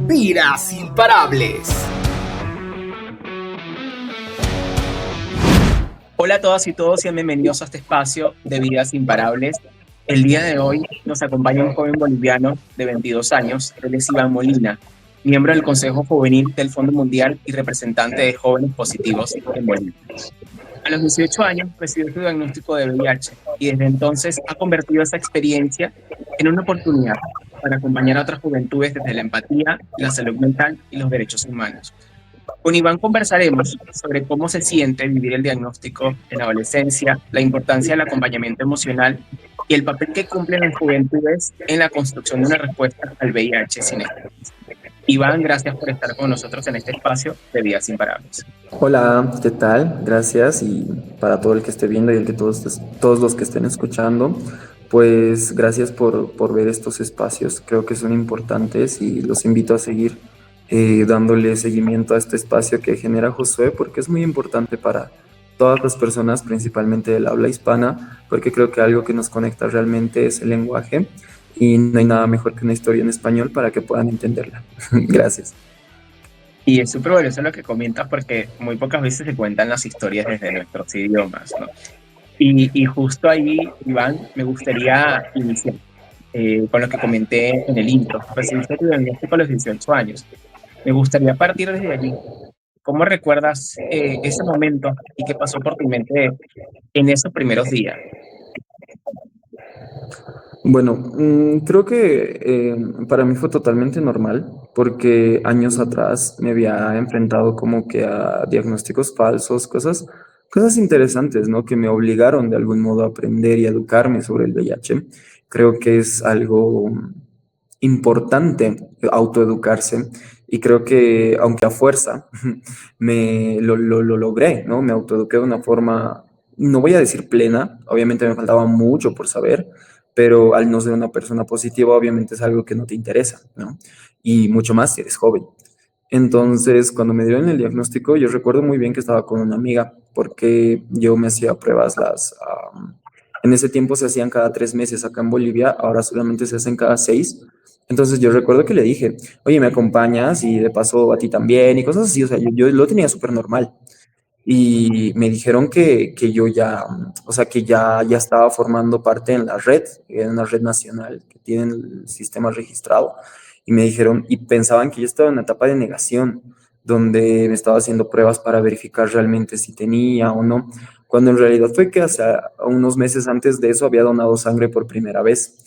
Vidas Imparables. Hola a todas y todos, sean bienvenidos a este espacio de Vidas Imparables. El día de hoy nos acompaña un joven boliviano de 22 años, él es Iván Molina, miembro del Consejo Juvenil del Fondo Mundial y representante de Jóvenes Positivos en Bolivia. A los 18 años recibió su diagnóstico de VIH y desde entonces ha convertido esa experiencia en una oportunidad para acompañar a otras juventudes desde la empatía, la salud mental y los derechos humanos. Con Iván conversaremos sobre cómo se siente vivir el diagnóstico en la adolescencia, la importancia del acompañamiento emocional y el papel que cumplen las juventudes en la construcción de una respuesta al VIH sin estigmas. Iván, gracias por estar con nosotros en este espacio de Vidas Imparables. Hola, ¿qué tal? Gracias y para todo el que esté viendo y el que todos los que estén escuchando, pues gracias por ver estos espacios. Creo que son importantes y los invito a seguir dándole seguimiento a este espacio que genera Josué porque es muy importante para todas las personas, principalmente del habla hispana, porque creo que algo que nos conecta realmente es el lenguaje y no hay nada mejor que una historia en español para que puedan entenderla. Gracias. Y es súper valioso lo que comentas porque muy pocas veces se cuentan las historias desde nuestros idiomas, ¿no? Y justo ahí, Iván, me gustaría iniciar con lo que comenté en el intro. Recibiste tu diagnóstico a los 18 años. Me gustaría partir desde allí. ¿Cómo recuerdas ese momento y qué pasó por tu mente en esos primeros días? Bueno, creo que para mí fue totalmente normal porque años atrás me había enfrentado como que a diagnósticos falsos, cosas interesantes, ¿no? Que me obligaron de algún modo a aprender y educarme sobre el VIH. Creo que es algo importante autoeducarse y creo que aunque a fuerza lo logré, ¿no? Me autoeduqué de una forma, no voy a decir plena, obviamente me faltaba mucho por saber, pero al no ser una persona positiva, obviamente es algo que no te interesa, ¿no? Y mucho más si eres joven. Entonces, cuando me dieron el diagnóstico, yo recuerdo muy bien que estaba con una amiga, porque yo me hacía pruebas en ese tiempo se hacían cada 3 meses acá en Bolivia, ahora solamente se hacen cada 6. Entonces yo recuerdo que le dije, oye, ¿me acompañas? Y de paso a ti también, y cosas así, o sea, yo lo tenía súper normal. Y me dijeron que yo ya, o sea, que ya estaba formando parte en una red nacional que tienen el sistema registrado. Y me dijeron, y pensaban que yo estaba en una etapa de negación, donde me estaba haciendo pruebas para verificar realmente si tenía o no, cuando en realidad fue que hace unos meses antes de eso había donado sangre por primera vez.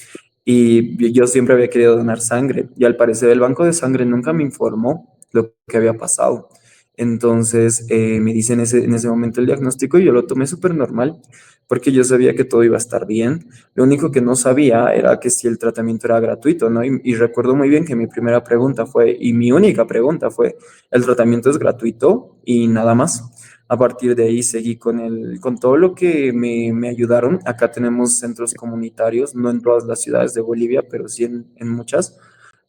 Y yo siempre había querido donar sangre, y al parecer el banco de sangre nunca me informó lo que había pasado. Entonces me dicen en ese momento el diagnóstico y yo lo tomé súper normal porque yo sabía que todo iba a estar bien. Lo único que no sabía era que si el tratamiento era gratuito, ¿no? Y recuerdo muy bien que mi primera pregunta fue, y mi única pregunta fue, ¿el tratamiento es gratuito? Y nada más. A partir de ahí seguí con todo lo que me ayudaron. Acá tenemos centros comunitarios, no en todas las ciudades de Bolivia, pero sí en muchas,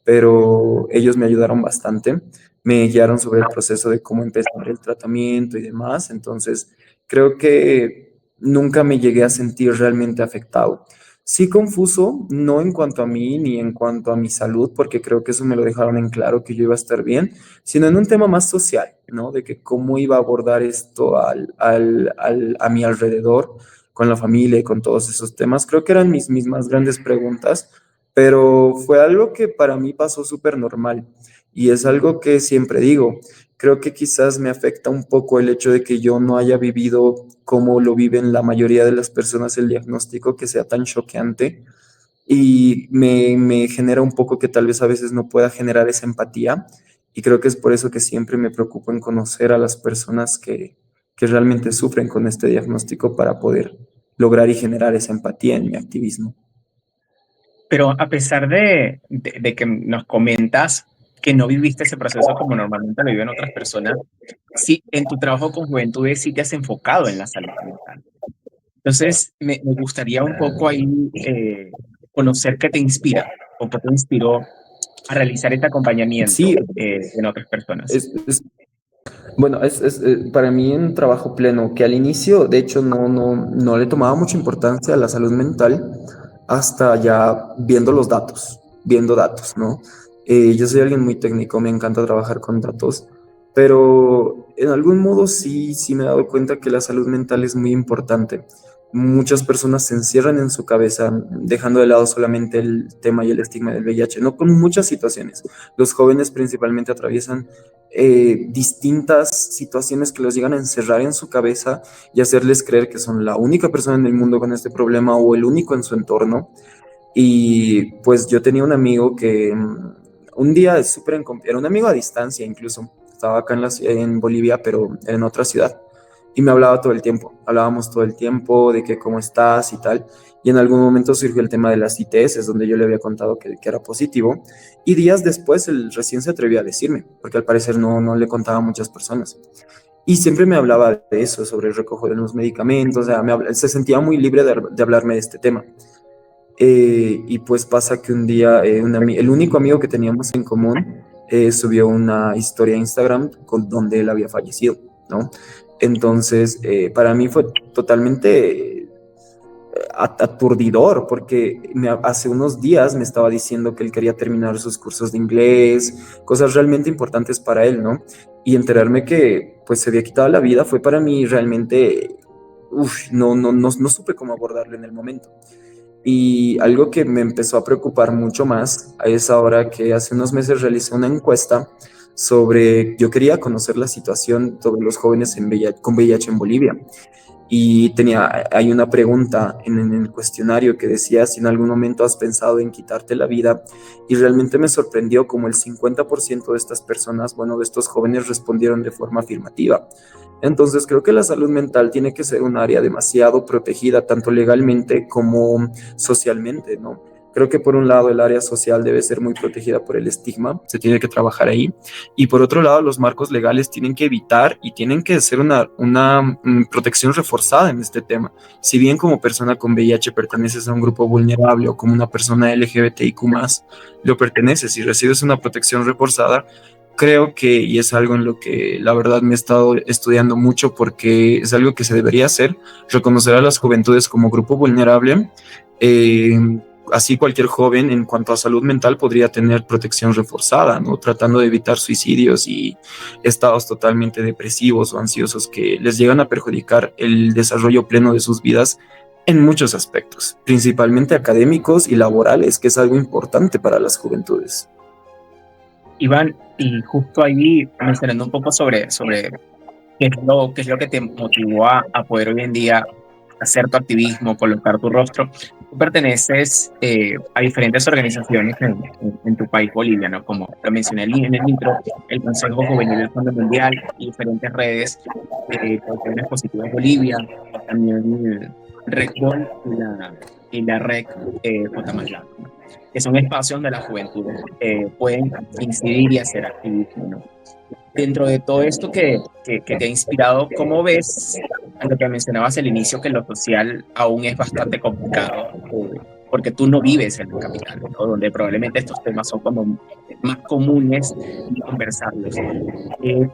pero ellos me ayudaron bastante, me guiaron sobre el proceso de cómo empezar el tratamiento y demás, entonces creo que nunca me llegué a sentir realmente afectado. Sí confuso, no en cuanto a mí ni en cuanto a mi salud, porque creo que eso me lo dejaron en claro que yo iba a estar bien, sino en un tema más social, ¿no? De que cómo iba a abordar esto a mi alrededor, con la familia y con todos esos temas. Creo que eran mis mismas grandes preguntas, pero fue algo que para mí pasó súper normal y es algo que siempre digo. Creo que quizás me afecta un poco el hecho de que yo no haya vivido como lo viven la mayoría de las personas el diagnóstico, que sea tan choqueante y me genera un poco que tal vez a veces no pueda generar esa empatía y creo que es por eso que siempre me preocupo en conocer a las personas que realmente sufren con este diagnóstico para poder lograr y generar esa empatía en mi activismo. Pero a pesar de que nos comentas que no viviste ese proceso como normalmente lo viven otras personas, sí, en tu trabajo con juventudes sí te has enfocado en la salud mental. Entonces, me gustaría un poco ahí conocer qué te inspira o qué te inspiró a realizar este Sí, acompañamiento en otras personas. bueno, para mí un trabajo pleno, que al inicio, de hecho, no le tomaba mucha importancia a la salud mental hasta ya viendo datos, ¿no? Yo soy alguien muy técnico, me encanta trabajar con datos, pero en algún modo sí me he dado cuenta que la salud mental es muy importante. Muchas personas se encierran en su cabeza, dejando de lado solamente el tema y el estigma del VIH, no con muchas situaciones. Los jóvenes principalmente atraviesan distintas situaciones que los llegan a encerrar en su cabeza y hacerles creer que son la única persona en el mundo con este problema o el único en su entorno. Y pues yo tenía un amigo que un día era un amigo a distancia incluso, estaba acá en Bolivia, pero en otra ciudad, y me hablaba todo el tiempo, hablábamos todo el tiempo de que cómo estás y tal, y en algún momento surgió el tema de las ITS, donde yo le había contado que era positivo, y días después él recién se atrevió a decirme, porque al parecer no le contaba a muchas personas. Y siempre me hablaba de eso, sobre el recojo de los medicamentos, o sea, se sentía muy libre de hablarme de este tema. Y pues pasa que un día el único amigo que teníamos en común subió una historia a Instagram donde él había fallecido, ¿no? Entonces, para mí fue totalmente aturdidor porque hace unos días me estaba diciendo que él quería terminar sus cursos de inglés, cosas realmente importantes para él, ¿no? Y enterarme que pues se había quitado la vida fue para mí realmente, no supe cómo abordarlo en el momento. Y algo que me empezó a preocupar mucho más es ahora que hace unos meses realicé una encuesta yo quería conocer la situación sobre los jóvenes con VIH en Bolivia. Y hay una pregunta en el cuestionario que decía si en algún momento has pensado en quitarte la vida, y realmente me sorprendió como el 50% de estas personas, bueno, de estos jóvenes respondieron de forma afirmativa. Entonces creo que la salud mental tiene que ser un área demasiado protegida, tanto legalmente como socialmente, ¿no? Creo que por un lado el área social debe ser muy protegida por el estigma, se tiene que trabajar ahí, y por otro lado los marcos legales tienen que evitar y tienen que ser una protección reforzada en este tema. Si bien como persona con VIH perteneces a un grupo vulnerable o como una persona LGBTIQ+, lo perteneces y recibes una protección reforzada, creo que, y es algo en lo que la verdad me he estado estudiando mucho porque es algo que se debería hacer, reconocer a las juventudes como grupo vulnerable. Así cualquier joven en cuanto a salud mental podría tener protección reforzada, ¿no? Tratando de evitar suicidios y estados totalmente depresivos o ansiosos que les llegan a perjudicar el desarrollo pleno de sus vidas en muchos aspectos, principalmente académicos y laborales, que es algo importante para las juventudes. Iván, y justo ahí mencionando un poco sobre qué es lo que te motivó a poder hoy en día hacer tu activismo, colocar tu rostro. Tú perteneces a diferentes organizaciones en tu país, Bolivia, ¿no? Como lo mencioné en el intro, el Consejo Juvenil del Fondo Mundial y diferentes redes, Cautivos Positivos Bolivia, también RECBOL y la REC Cotamayá, ¿no? Que son espacios donde las juventudes pueden incidir y hacer activismo, ¿no? Dentro de todo esto que te ha inspirado, ¿cómo ves a lo que mencionabas al inicio, que lo social aún es bastante complicado? Porque tú no vives en la capital, ¿no? Donde probablemente estos temas son como más comunes de conversarlos.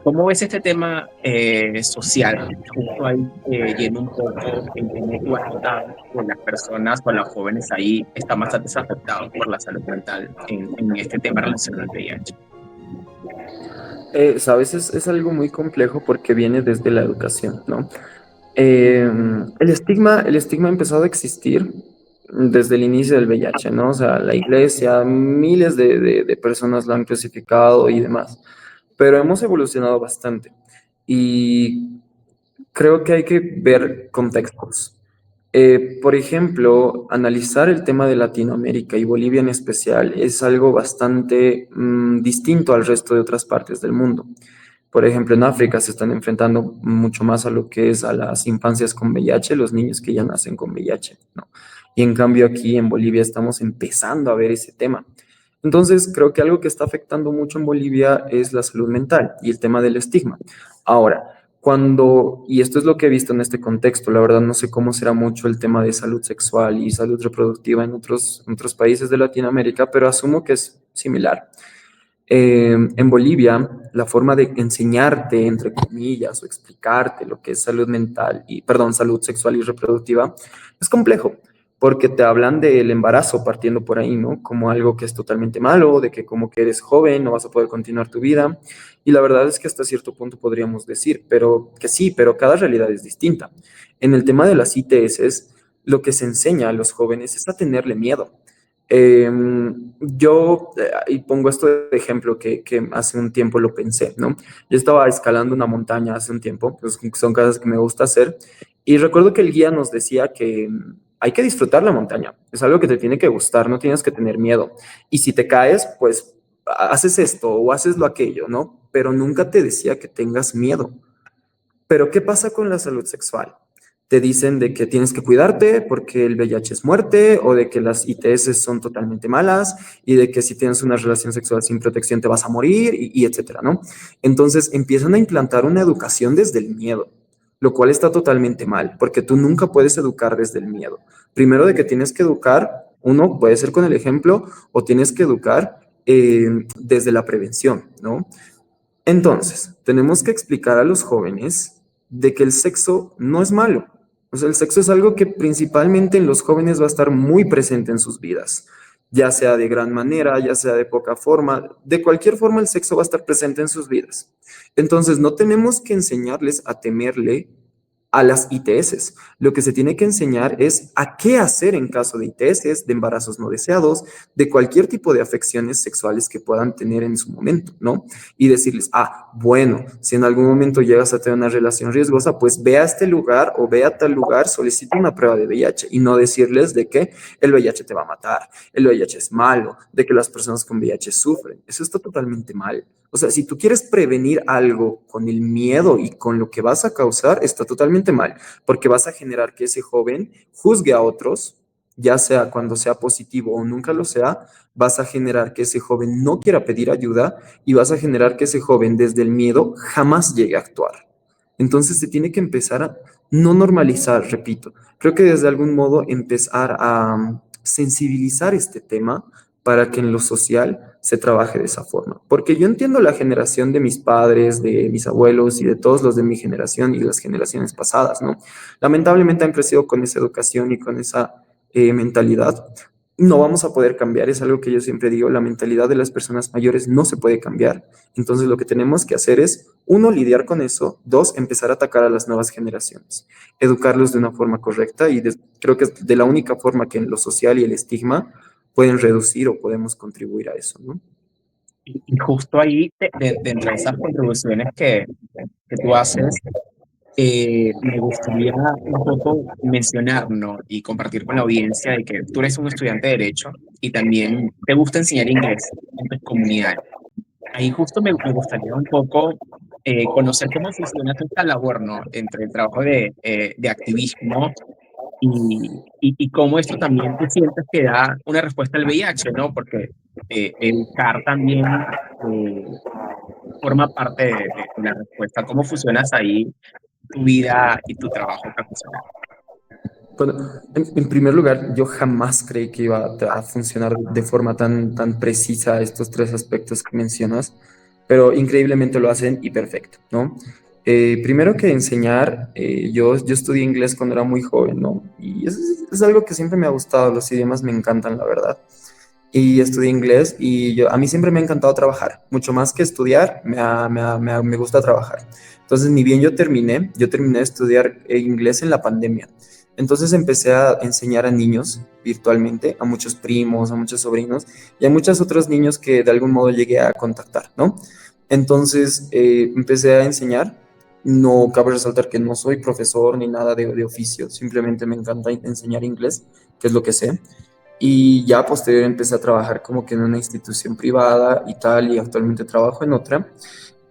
¿Cómo ves este tema social? Justo ahí, yendo un poco en cómo tú has notado que las personas o los jóvenes ahí están bastante afectados por la salud mental en este tema relacionado al VIH. Sabes, es algo muy complejo porque viene desde la educación, ¿no? El estigma ha empezado a existir desde el inicio del VIH, ¿no? O sea, la iglesia, miles de personas lo han crucificado y demás, pero hemos evolucionado bastante y creo que hay que ver contextos. Por ejemplo, analizar el tema de Latinoamérica y Bolivia en especial es algo bastante distinto al resto de otras partes del mundo. Por ejemplo, en África se están enfrentando mucho más a lo que es a las infancias con VIH, los niños que ya nacen con VIH, ¿no? Y en cambio aquí en Bolivia estamos empezando a ver ese tema. Entonces, creo que algo que está afectando mucho en Bolivia es la salud mental y el tema del estigma. Ahora, y esto es lo que he visto en este contexto, la verdad no sé cómo será mucho el tema de salud sexual y salud reproductiva en otros países de Latinoamérica, pero asumo que es similar. En Bolivia, la forma de enseñarte, entre comillas, o explicarte lo que es salud mental y, perdón, salud sexual y reproductiva es complejo, porque te hablan del embarazo partiendo por ahí, ¿no? Como algo que es totalmente malo, de que como que eres joven, no vas a poder continuar tu vida. Y la verdad es que hasta cierto punto podríamos decir, pero que sí, pero cada realidad es distinta. En el tema de las ITS, lo que se enseña a los jóvenes es a tenerle miedo. Y pongo esto de ejemplo que hace un tiempo lo pensé, ¿no? Yo estaba escalando una montaña hace un tiempo, pues son cosas que me gusta hacer, y recuerdo que el guía nos decía que hay que disfrutar la montaña, es algo que te tiene que gustar, no tienes que tener miedo. Y si te caes, pues haces esto o haces lo aquello, ¿no? Pero nunca te decía que tengas miedo. Pero ¿qué pasa con la salud sexual? Te dicen de que tienes que cuidarte porque el VIH es muerte o de que las ITS son totalmente malas y de que si tienes una relación sexual sin protección te vas a morir y etcétera, ¿no? Entonces empiezan a implantar una educación desde el miedo, lo cual está totalmente mal porque tú nunca puedes educar desde el miedo. Primero de que tienes que educar, uno puede ser con el ejemplo o tienes que educar desde la prevención, ¿no? Entonces, tenemos que explicar a los jóvenes de que el sexo no es malo. O sea, el sexo es algo que principalmente en los jóvenes va a estar muy presente en sus vidas, ya sea de gran manera, ya sea de poca forma, de cualquier forma el sexo va a estar presente en sus vidas. Entonces, no tenemos que enseñarles a temerle a las ITS. Lo que se tiene que enseñar es a qué hacer en caso de ITS, de embarazos no deseados, de cualquier tipo de afecciones sexuales que puedan tener en su momento, ¿no? Y decirles, bueno, si en algún momento llegas a tener una relación riesgosa, pues ve a este lugar o ve a tal lugar, solicita una prueba de VIH y no decirles de que el VIH te va a matar, el VIH es malo, de que las personas con VIH sufren. Eso está totalmente mal. O sea, si tú quieres prevenir algo con el miedo y con lo que vas a causar, está totalmente mal, porque vas a generar que ese joven juzgue a otros, ya sea cuando sea positivo o nunca lo sea, vas a generar que ese joven no quiera pedir ayuda y vas a generar que ese joven desde el miedo jamás llegue a actuar. Entonces se tiene que empezar a no normalizar, repito, creo que desde algún modo empezar a sensibilizar este tema para que en lo social se trabaje de esa forma. Porque yo entiendo la generación de mis padres, de mis abuelos y de todos los de mi generación y las generaciones pasadas, ¿no? Lamentablemente han crecido con esa educación y con esa mentalidad. No vamos a poder cambiar, es algo que yo siempre digo, la mentalidad de las personas mayores no se puede cambiar. Entonces lo que tenemos que hacer es, uno, lidiar con eso, dos, empezar a atacar a las nuevas generaciones, educarlos de una forma correcta y creo que es de la única forma que en lo social y el estigma pueden reducir o podemos contribuir a eso, ¿no? Y justo ahí, dentro de esas contribuciones que tú haces, me gustaría un poco mencionar, ¿no? Y compartir con la audiencia de que tú eres un estudiante de Derecho y también te gusta enseñar inglés en tus comunidades. Ahí justo me gustaría un poco conocer cómo funciona toda esta labor, ¿no? Entre el trabajo de activismo y cómo esto también tú sientes que da una respuesta al VIH, ¿no? Porque educar también forma parte de la respuesta. ¿Cómo funcionas ahí tu vida y tu trabajo profesional? Bueno, en primer lugar, yo jamás creí que iba a funcionar de forma tan precisa estos tres aspectos que mencionas, pero increíblemente lo hacen y perfecto, ¿no? Primero que enseñar, yo estudié inglés cuando era muy joven, ¿no? Y es algo que siempre me ha gustado, los idiomas me encantan, la verdad. Y estudié inglés y a mí siempre me ha encantado trabajar, mucho más que estudiar, me gusta trabajar. Entonces, ni bien yo terminé de estudiar inglés en la pandemia. Entonces empecé a enseñar a niños virtualmente, a muchos primos, a muchos sobrinos y a muchos otros niños que de algún modo llegué a contactar, ¿no? Entonces empecé a enseñar. No cabe resaltar que no soy profesor ni nada de oficio, simplemente me encanta enseñar inglés, que es lo que sé. Y ya posterior empecé a trabajar como que en una institución privada y tal, y actualmente trabajo en otra.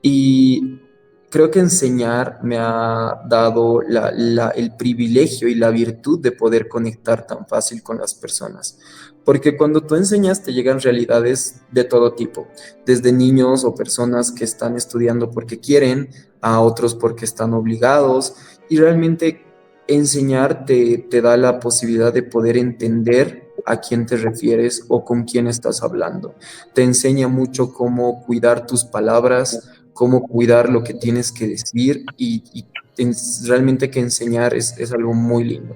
Y creo que enseñar me ha dado el privilegio y la virtud de poder conectar tan fácil con las personas. Porque cuando tú enseñas te llegan realidades de todo tipo, desde niños o personas que están estudiando porque quieren, a otros porque están obligados, y realmente enseñar te da la posibilidad de poder entender a quién te refieres o con quién estás hablando. Te enseña mucho cómo cuidar tus palabras, cómo cuidar lo que tienes que decir y realmente que enseñar es algo muy lindo.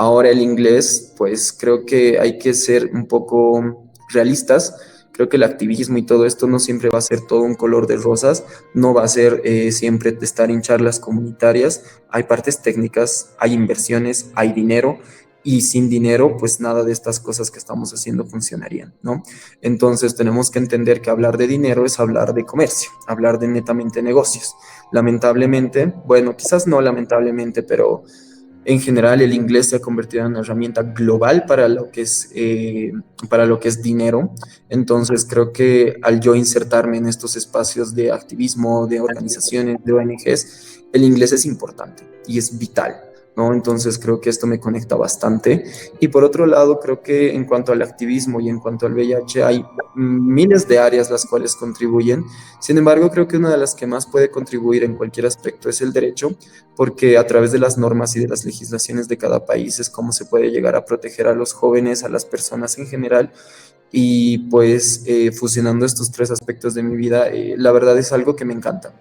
Ahora el inglés, pues creo que hay que ser un poco realistas. Creo que el activismo y todo esto no siempre va a ser todo un color de rosas, no va a ser siempre estar en charlas comunitarias. Hay partes técnicas, hay inversiones, hay dinero y sin dinero, pues nada de estas cosas que estamos haciendo funcionarían, ¿no? Entonces tenemos que entender que hablar de dinero es hablar de comercio, hablar de netamente negocios. Lamentablemente, bueno, quizás no lamentablemente, pero en general, el inglés se ha convertido en una herramienta global para lo que es dinero. Entonces, creo que al yo insertarme en estos espacios de activismo, de organizaciones, de ONGs, el inglés es importante y es vital, ¿no? Entonces, creo que esto me conecta bastante. Y por otro lado, creo que en cuanto al activismo y en cuanto al VIH, hay miles de áreas las cuales contribuyen. Sin embargo, creo que una de las que más puede contribuir en cualquier aspecto es el derecho, porque a través de las normas y de las legislaciones de cada país es cómo se puede llegar a proteger a los jóvenes, a las personas en general. Y pues fusionando estos tres aspectos de mi vida, la verdad es algo que me encanta.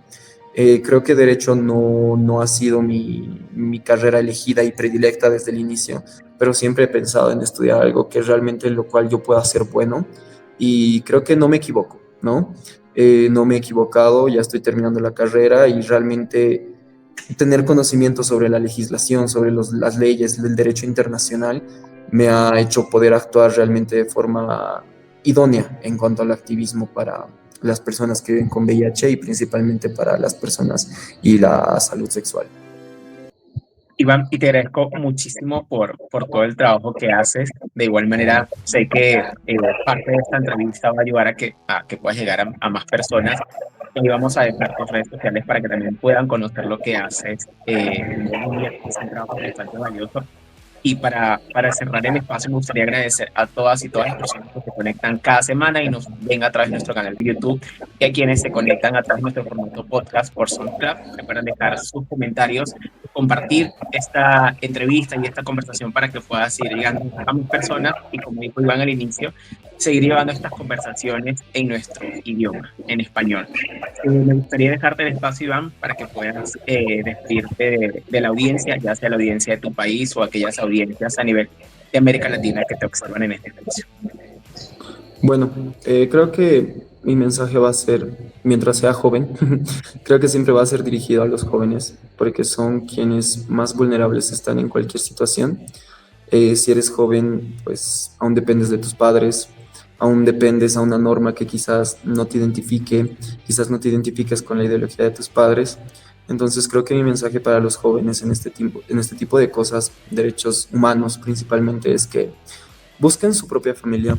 Creo que derecho no ha sido mi carrera elegida y predilecta desde el inicio, pero siempre he pensado en estudiar algo que realmente en lo cual yo pueda ser bueno y creo que no me equivoco, ¿no? No me he equivocado, ya estoy terminando la carrera y realmente tener conocimiento sobre la legislación, sobre las leyes, el derecho internacional, me ha hecho poder actuar realmente de forma idónea en cuanto al activismo para las personas que viven con VIH y principalmente para las personas y la salud sexual. Iván, y te agradezco muchísimo por todo el trabajo que haces. De igual manera, sé que parte de esta entrevista va a ayudar a que puedas llegar a más personas. Y vamos a dejar tus redes sociales para que también puedan conocer lo que haces. Es un trabajo bastante valioso. Y para cerrar el espacio, me gustaría agradecer a todas y todas las personas que se conectan cada semana y nos ven a través de nuestro canal de YouTube y a quienes se conectan a través de nuestro formato podcast por SoundCloud. Recuerden dejar sus comentarios, compartir esta entrevista y esta conversación para que pueda seguir llegando a más personas y, como dijo Iván al inicio, seguir llevando estas conversaciones en nuestro idioma, en español. Me gustaría dejarte el espacio, Iván, para que puedas despedirte de la audiencia, ya sea la audiencia de tu país o aquellas audiencias a nivel de América Latina que te observan en este espacio. Bueno, creo que mi mensaje va a ser, mientras sea joven, creo que siempre va a ser dirigido a los jóvenes, porque son quienes más vulnerables están en cualquier situación. Si eres joven, pues aún dependes de tus padres, aún dependes a una norma que quizás no te identifique, quizás no te identifiques con la ideología de tus padres. Entonces creo que mi mensaje para los jóvenes en este tipo de cosas, derechos humanos principalmente, es que busquen su propia familia,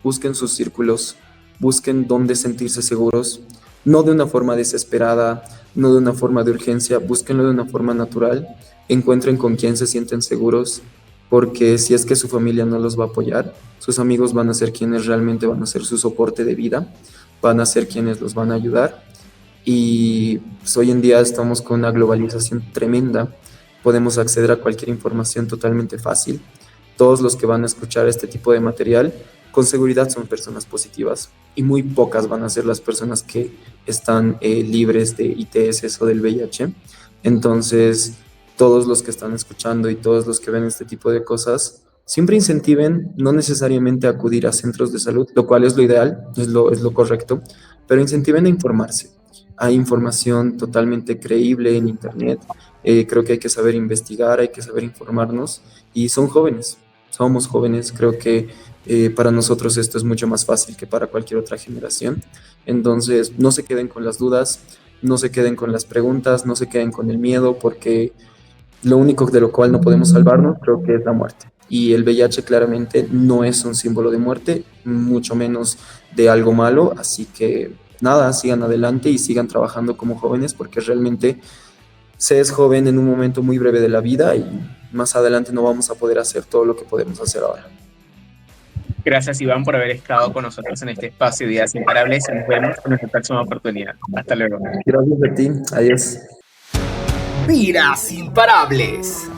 busquen sus círculos, busquen dónde sentirse seguros, no de una forma desesperada, no de una forma de urgencia, búsquenlo de una forma natural, encuentren con quién se sienten seguros, porque si es que su familia no los va a apoyar, sus amigos van a ser quienes realmente van a ser su soporte de vida, van a ser quienes los van a ayudar. Y pues, hoy en día estamos con una globalización tremenda, podemos acceder a cualquier información totalmente fácil. Todos los que van a escuchar este tipo de material con seguridad son personas positivas y muy pocas van a ser las personas que están libres de ITS o del VIH. Entonces, todos los que están escuchando y todos los que ven este tipo de cosas, siempre incentiven no necesariamente a acudir a centros de salud, lo cual es lo ideal, es lo correcto, pero incentiven a informarse. Hay información totalmente creíble en Internet. Creo que hay que saber investigar, hay que saber informarnos y son jóvenes, somos jóvenes, creo que para nosotros esto es mucho más fácil que para cualquier otra generación. Entonces, no se queden con las dudas, no se queden con las preguntas, no se queden con el miedo, porque lo único de lo cual no podemos salvarnos creo que es la muerte. Y el VIH claramente no es un símbolo de muerte, mucho menos de algo malo. Así que nada, sigan adelante y sigan trabajando como jóvenes, porque realmente se es joven en un momento muy breve de la vida y más adelante no vamos a poder hacer todo lo que podemos hacer ahora. Gracias, Iván, por haber estado con nosotros en este espacio de Vidas Imparables. Nos vemos en nuestra próxima oportunidad. Hasta luego. Gracias a ti, adiós. Vidas imparables.